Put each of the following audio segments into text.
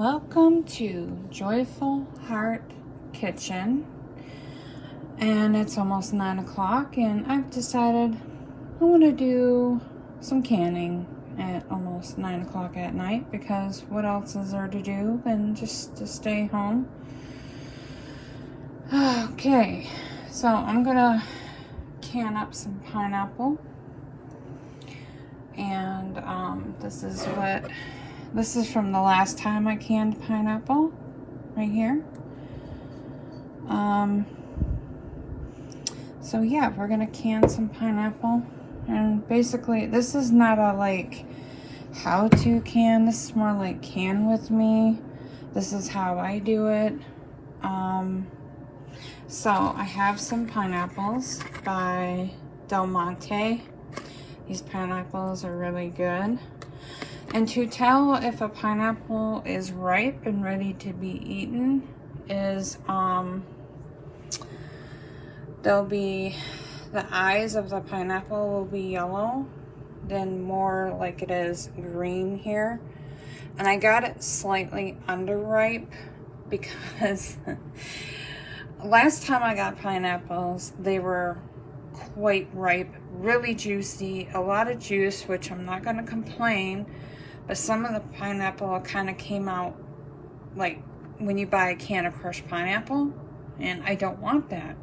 Welcome to Joyful Heart Kitchen, and it's almost 9 o'clock and I've decided I want to do some canning at almost 9 o'clock at night, because what else is there to do than just to stay home? Okay, so I'm gonna can up some pineapple, and this is from the last time I canned pineapple, right here. So yeah, we're gonna can some pineapple, and basically this is not a how to can, this is more like can with me. This is how I do it. So I have some pineapples by Del Monte. These pineapples are really good. And to tell if a pineapple is ripe and ready to be eaten is the eyes of the pineapple will be yellow, then more like it is green here. And I got it slightly underripe because last time I got pineapples, they were quite ripe, really juicy, a lot of juice, which I'm not going to complain. But some of the pineapple kind of came out like when you buy a can of crushed pineapple, and I don't want that.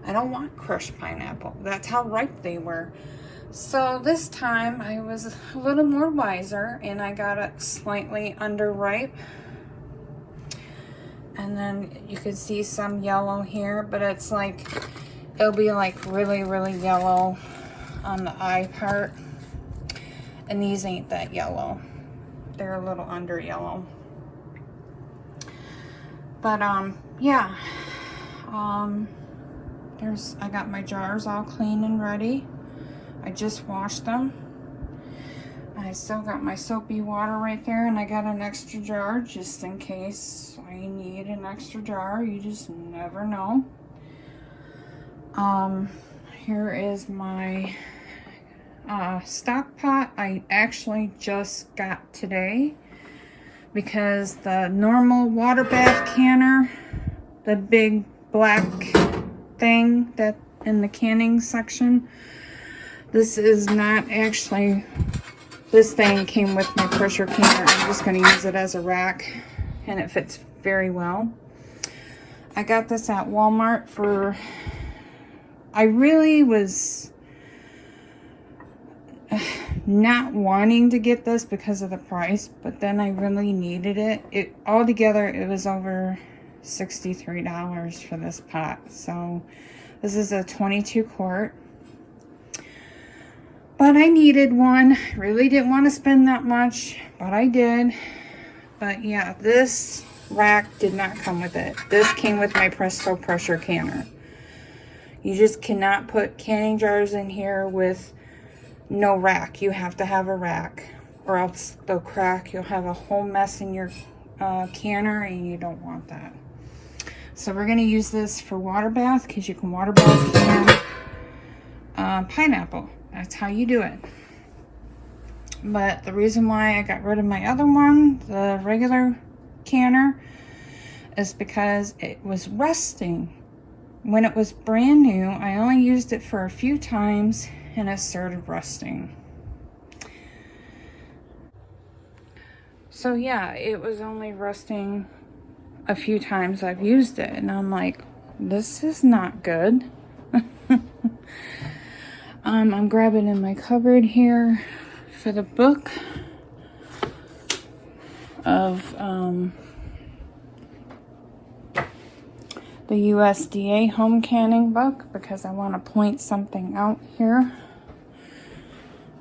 I don't want crushed pineapple. That's how ripe they were. So this time I was a little more wiser, and I got it slightly underripe. And then you can see some yellow here, but it's like, it'll be like really, really yellow on the eye part. And these ain't that yellow. They're a little under yellow. But yeah. I got my jars all clean and ready. I just washed them. I still got my soapy water right there, and I got an extra jar just in case I need an extra jar. You just never know. Here is my stock pot. I actually just got today, because the normal water bath canner, the big black thing that in the canning section, this is not actually, this thing came with my pressure canner. I'm just going to use it as a rack, and it fits very well. I got this at Walmart for, I really was not wanting to get this because of the price, but then I really needed it. Altogether it was over $63 for this pot. So this is a 22 quart, but I needed one. Really didn't want to spend that much, but I did. But yeah, this rack did not come with it. This came with my Presto pressure canner. You just cannot put canning jars in here with no rack. You have to have a rack, or else they'll crack. You'll have a whole mess in your canner, and you don't want that. So we're going to use this for water bath, because you can water bath can pineapple. That's how you do it. But the reason why I got rid of my other one, the regular canner, is because it was rusting. When it was brand new, I only used it for a few times, and it started rusting. So yeah, it was only rusting a few times I've used it, and I'm like, this is not good. I'm grabbing in my cupboard here for the book of the USDA home canning book, because I want to point something out here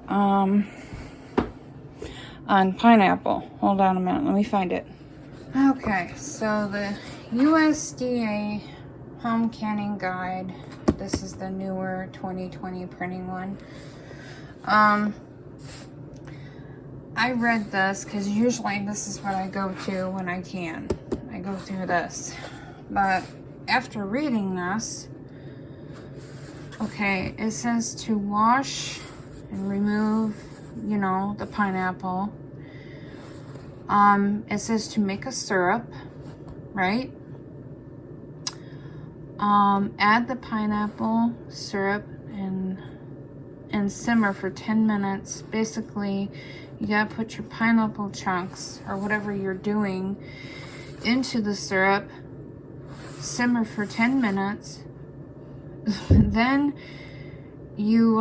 on pineapple. Hold on a minute, let me find it. Okay, so the USDA home canning guide, this is the newer 2020 printing one. I read this because usually this is what I go to when I can. I go through this, but after reading this, okay, it says to wash and remove, the pineapple It says to make a syrup, right? Add the pineapple syrup and simmer for 10 minutes. Basically, you gotta put your pineapple chunks or whatever you're doing into the syrup, simmer for 10 minutes. Then you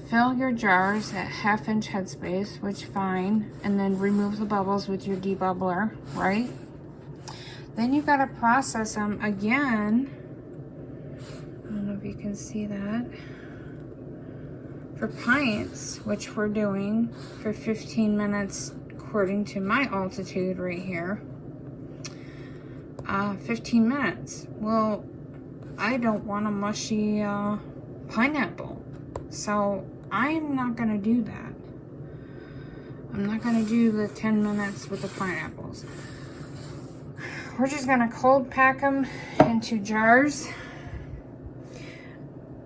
fill your jars at 1/2 inch headspace, which fine, and then remove the bubbles with your debubbler, right? Then you gotta process them again. I don't know if you can see that. For pints, which we're doing for 15 minutes according to my altitude right here. 15 minutes. Well, I don't want a mushy pineapple, so I'm not gonna do that. I'm not gonna do the 10 minutes with the pineapples. We're just gonna cold pack them into jars,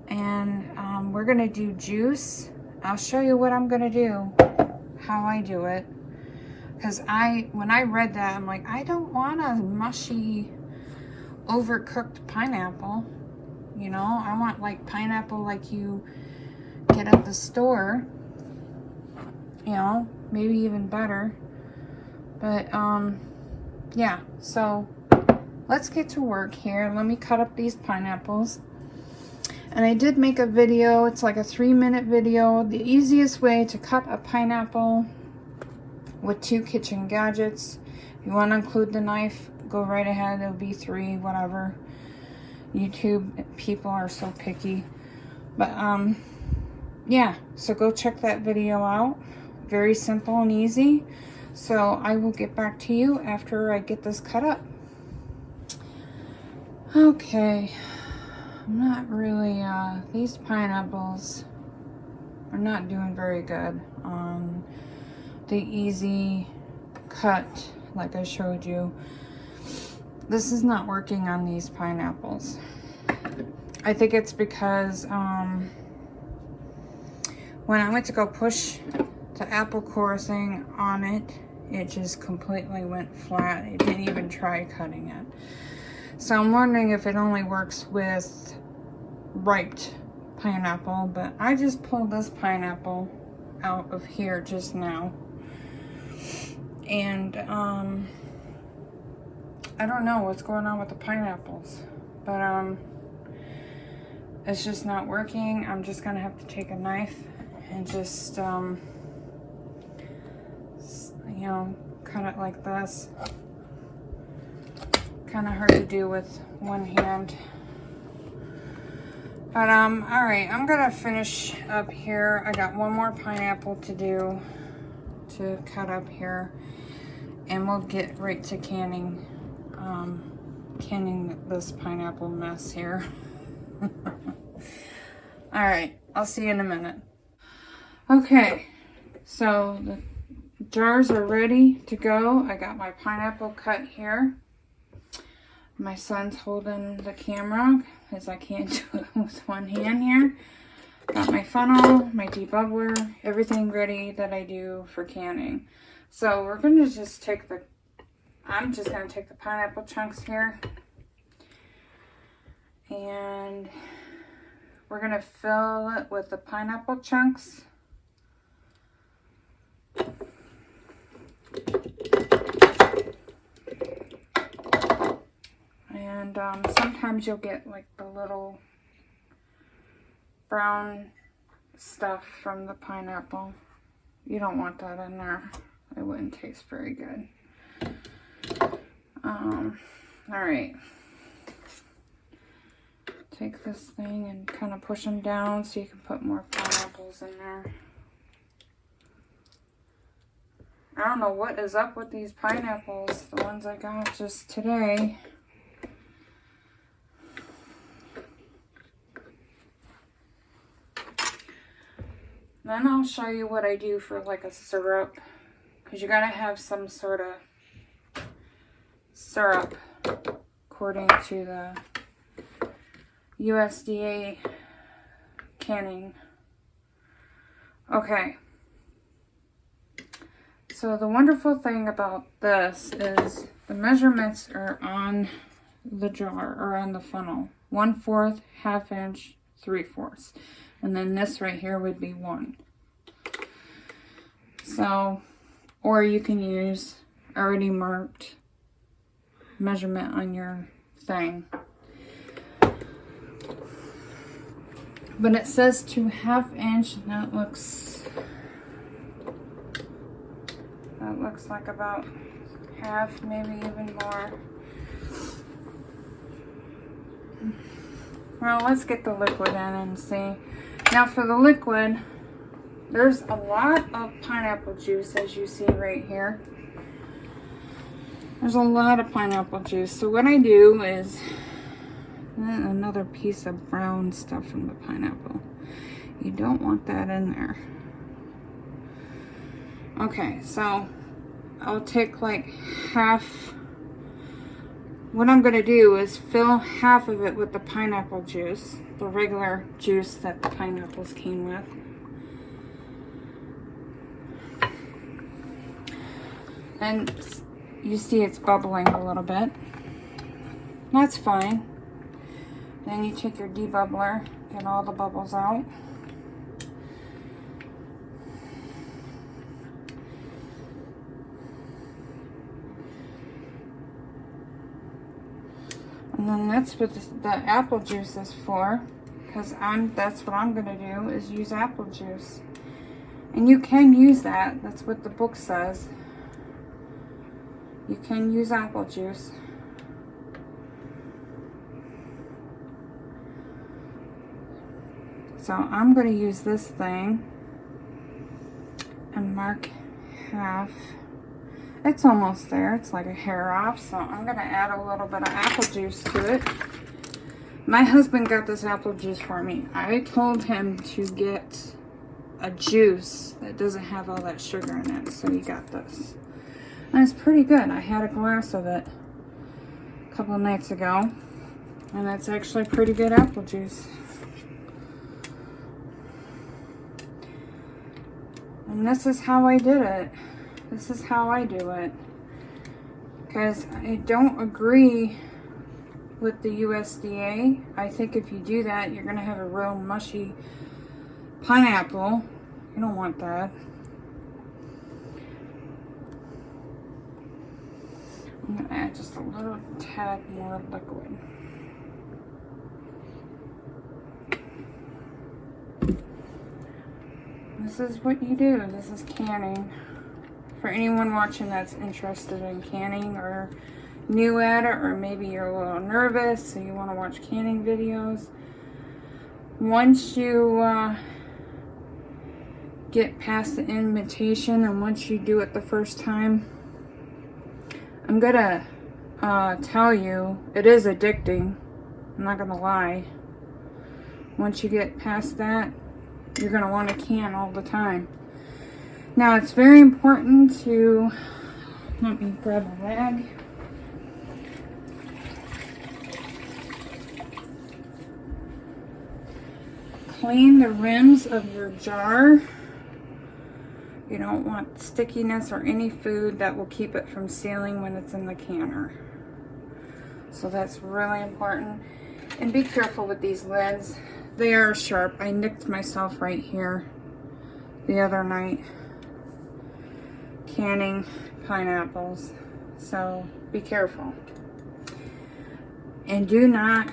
and we're gonna do juice. I'll show you what I'm gonna do, how I do it, because when I read that, I'm like, I don't want a mushy, overcooked pineapple. You know, I want like pineapple like you get at the store, you know, maybe even better. But yeah, so let's get to work here. Let me cut up these pineapples. And I did make a video, it's like a 3-minute video, the easiest way to cut a pineapple with 2 kitchen gadgets. If you want to include the knife, go right ahead. It'll be 3, whatever. YouTube people are so picky. But yeah, so go check that video out. Very simple and easy. So I will get back to you after I get this cut up. Okay, I'm not really these pineapples are not doing very good on the easy cut like I showed you. This is not working on these pineapples. I think it's because when I went to go push the apple core thing on it, it just completely went flat. It didn't even try cutting it. So I'm wondering if it only works with ripe pineapple, but I just pulled this pineapple out of here just now. And I don't know what's going on with the pineapples, but it's just not working. I'm just gonna have to take a knife and just you know, cut it like this. Kind of hard to do with one hand. But all right, I'm gonna finish up here. I got one more pineapple to do, to cut up here, and we'll get right to canning this pineapple mess here. All right, I'll see you in a minute. Okay, so the jars are ready to go. I got my pineapple cut here. My son's holding the camera because I can't do it with one hand here. Got my funnel, my debubbler, everything ready that I do for canning. So we're going to just take I'm just going to take the pineapple chunks here. And we're going to fill it with the pineapple chunks. And sometimes you'll get like the little brown stuff from the pineapple. You don't want that in there. It wouldn't taste very good. All right. Take this thing and kind of push them down so you can put more pineapples in there. I don't know what is up with these pineapples, the ones I got just today. Then I'll show you what I do for like a syrup, because you gotta have some sort of syrup according to the USDA canning. Okay, So the wonderful thing about this is the measurements are on the jar, or on the funnel. 1/4, 1/2 inch, 3/4. And then this right here would be 1. So, or you can use already marked measurement on your thing. But it says to 1/2 inch, and that looks like about half, maybe even more. Well, let's get the liquid in and see. Now for the liquid, there's a lot of pineapple juice, as you see right here. There's a lot of pineapple juice. So what I do is, another piece of brown stuff from the pineapple. You don't want that in there. Okay, so I'll take like half. What I'm going to do is fill half of it with the pineapple juice, the regular juice that the pineapples came with. And you see it's bubbling a little bit. That's fine. Then you take your debubbler, get all the bubbles out. And then that's what the apple juice is for, because that's what I'm going to do, is use apple juice. And you can use that. That's what the book says. You can use apple juice. So I'm going to use this thing and mark half. It's almost there. It's like a hair off. So I'm going to add a little bit of apple juice to it. My husband got this apple juice for me. I told him to get a juice that doesn't have all that sugar in it. So he got this. And it's pretty good. I had a glass of it a couple of nights ago. And that's actually pretty good apple juice. And this is how I did it. This is how I do it. Because I don't agree with the USDA. I think if you do that, you're going to have a real mushy pineapple. You don't want that. I'm going to add just a little tad more liquid. This is what you do. This is canning. For anyone watching that's interested in canning or new at it, or maybe you're a little nervous so you want to watch canning videos. Once you get past the invitation, and once you do it the first time, I'm gonna tell you, it is addicting. I'm not gonna lie. Once you get past that, you're gonna want to can all the time. Now it's very important to, let me grab a rag. Clean the rims of your jar. You don't want stickiness or any food that will keep it from sealing when it's in the canner. So that's really important. And be careful with these lids. They are sharp. I nicked myself right here the other night canning pineapples. So be careful. And do not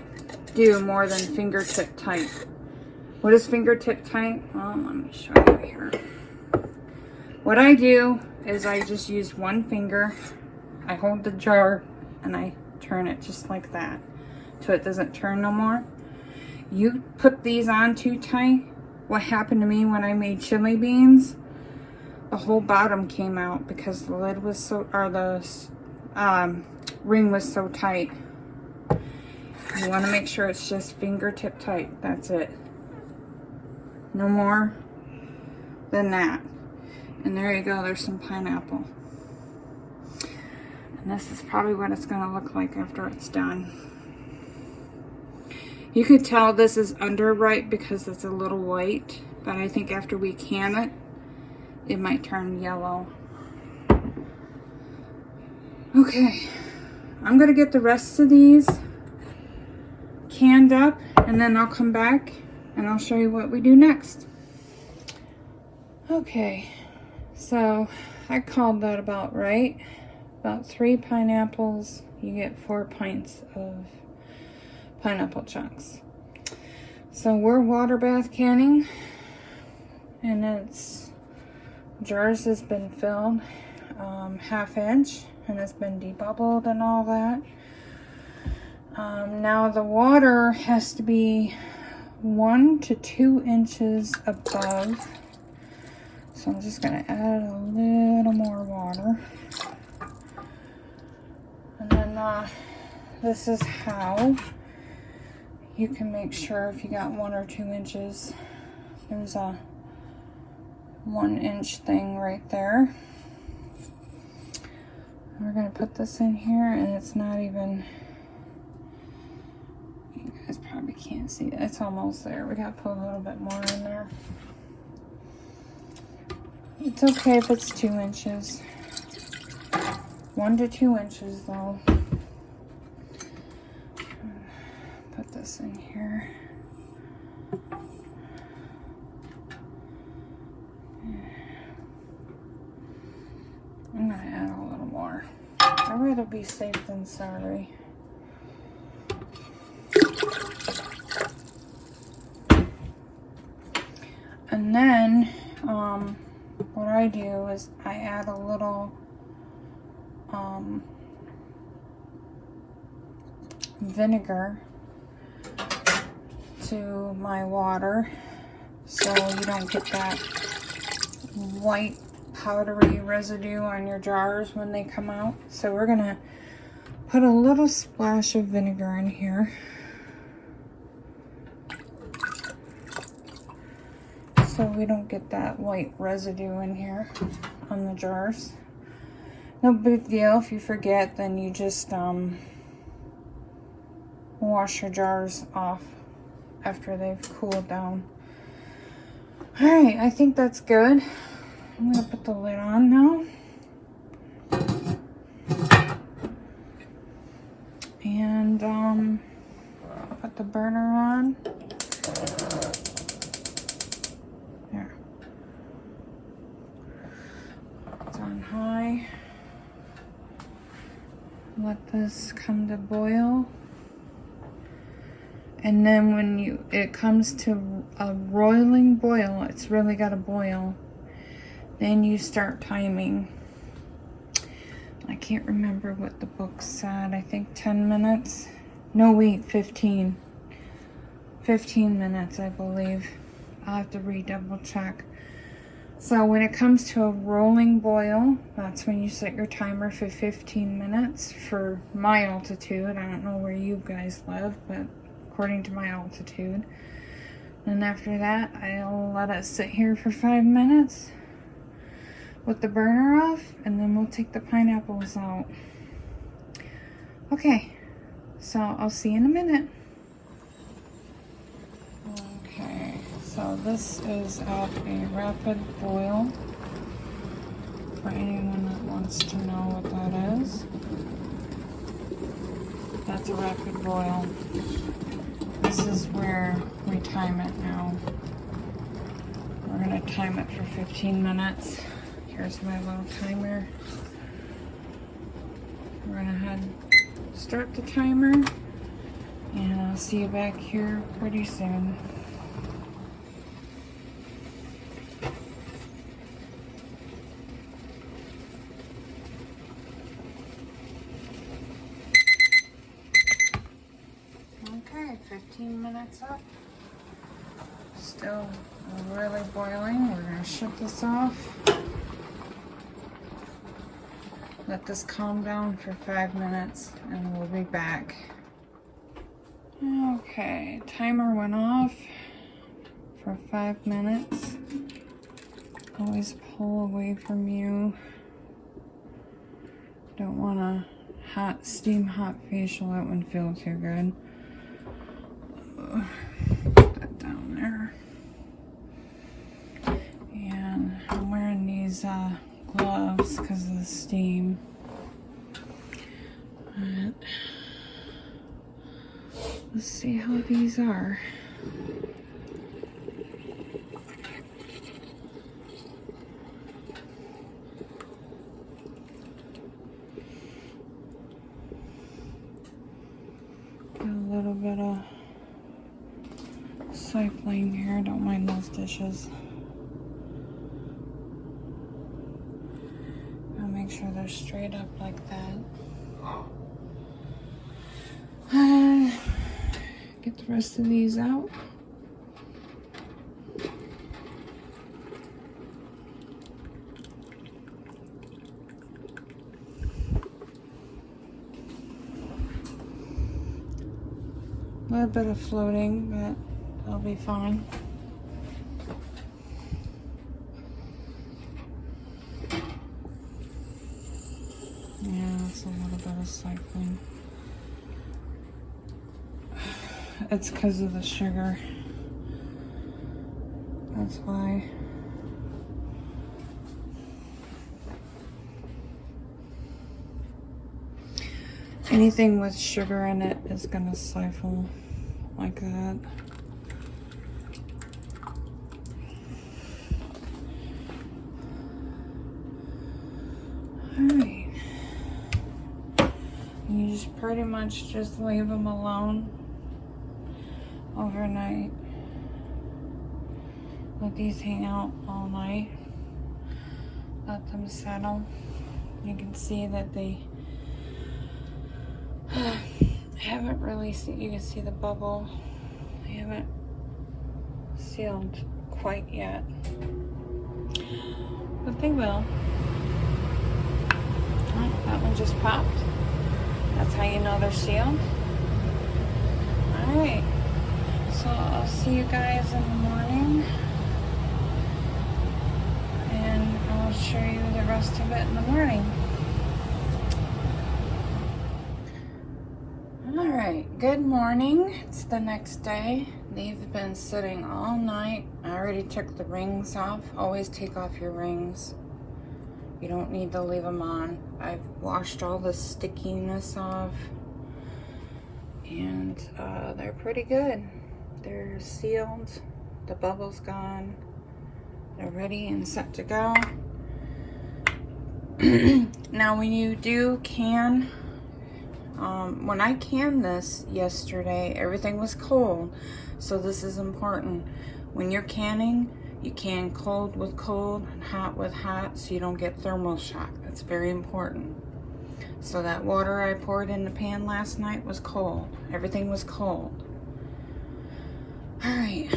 do more than fingertip tight. What is fingertip tight? Well, let me show you here. What I do is I just use one finger. I hold the jar and I turn it just like that so it doesn't turn no more. You put these on too tight. What happened to me when I made chili beans? The whole bottom came out because the lid was so, or the ring was so tight. You want to make sure it's just fingertip tight. That's it. No more than that. And there you go, there's some pineapple. And this is probably what it's going to look like after it's done. You could tell this is underripe because it's a little white, but I think after we can it, it might turn yellow. Okay, I'm gonna get the rest of these canned up, and then I'll come back and I'll show you what we do next. Okay, so I called that about right. About 3 pineapples, you get 4 pints of pineapple chunks. So we're water bath canning, and it's jars has been filled 1/2 inch, and it's been debubbled and all that. Now the water has to be 1 to 2 inches above. So I'm just gonna add a little more water. And then this is how you can make sure if you got 1 or 2 inches. There's a 1 inch thing right there. We're gonna put this in here, and it's not even, you guys probably can't see it. It's almost there. We gotta put a little bit more in there. It's okay if it's 2 inches. 1 to 2 inches though. Put this in here. I'm gonna add a little more. I'd rather be safe than sorry. And then what I do is I add a little vinegar to my water, so you don't get that white powdery residue on your jars when they come out. So we're gonna put a little splash of vinegar in here. So we don't get that white residue in here on the jars. No big deal. If you forget, then you just wash your jars off after they've cooled down. All right, I think that's good. I'm gonna put the lid on now. And put the burner on. There. It's on high. Let this come to boil. And then when it comes to a roiling boil, it's really got to boil. Then you start timing. I can't remember what the book said. I think 10 minutes. No, wait, 15. 15 minutes, I believe. I'll have to redouble check. So when it comes to a rolling boil, that's when you set your timer for 15 minutes for my altitude. I don't know where you guys live, but according to my altitude. And after that, I'll let it sit here for 5 minutes with the burner off, and then we'll take the pineapples out. Okay, so I'll see you in a minute. Okay, so this is at a rapid boil for anyone that wants to know what that is. That's a rapid boil. This is where we time it now. We're gonna time it for 15 minutes. Here's my little timer. We're gonna start the timer, and I'll see you back here pretty soon. Okay, 15 minutes up. Still really boiling. We're gonna shut this off. Let this calm down for 5 minutes, and we'll be back. Okay, timer went off for 5 minutes. Always pull away from you. Don't want a hot facial. That wouldn't feel too good. Put that down there. And I'm wearing these gloves because of the steam. let's see how these are. Got a little bit of siphoning here. Don't mind those dishes. I'll make sure they're straight up like that. And get the rest of these out. A little bit of floating, but they'll be fine. Yeah, it's a little bit of cycling. It's because of the sugar. That's why. Anything with sugar in it is gonna siphon like that. Alright. You just pretty much just leave them alone overnight. Let these hang out all night. Let them settle. You can see that they haven't really seen, you can see the bubble. They haven't sealed quite yet, but they will. Oh, that one just popped. That's how you know they're sealed. Alright, so I'll see you guys in the morning, and I'll show you the rest of it in the morning. Alright, good morning. It's the next day. They've been sitting all night. I already took the rings off. Always take off your rings. You don't need to leave them on. I've washed all the stickiness off. And they're pretty good. They're sealed. The bubble's gone. They're ready and set to go. Now when you do can, when I canned this yesterday, everything was cold, so this is important. When you're canning, you can cold with cold and hot with hot, so you don't get thermal shock. That's very important. So that water I poured in the pan last night was cold. Everything was cold. Alright,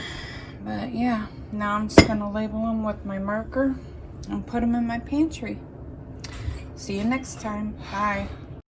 but yeah, now I'm just gonna label them with my marker and put them in my pantry. See you next time. Bye.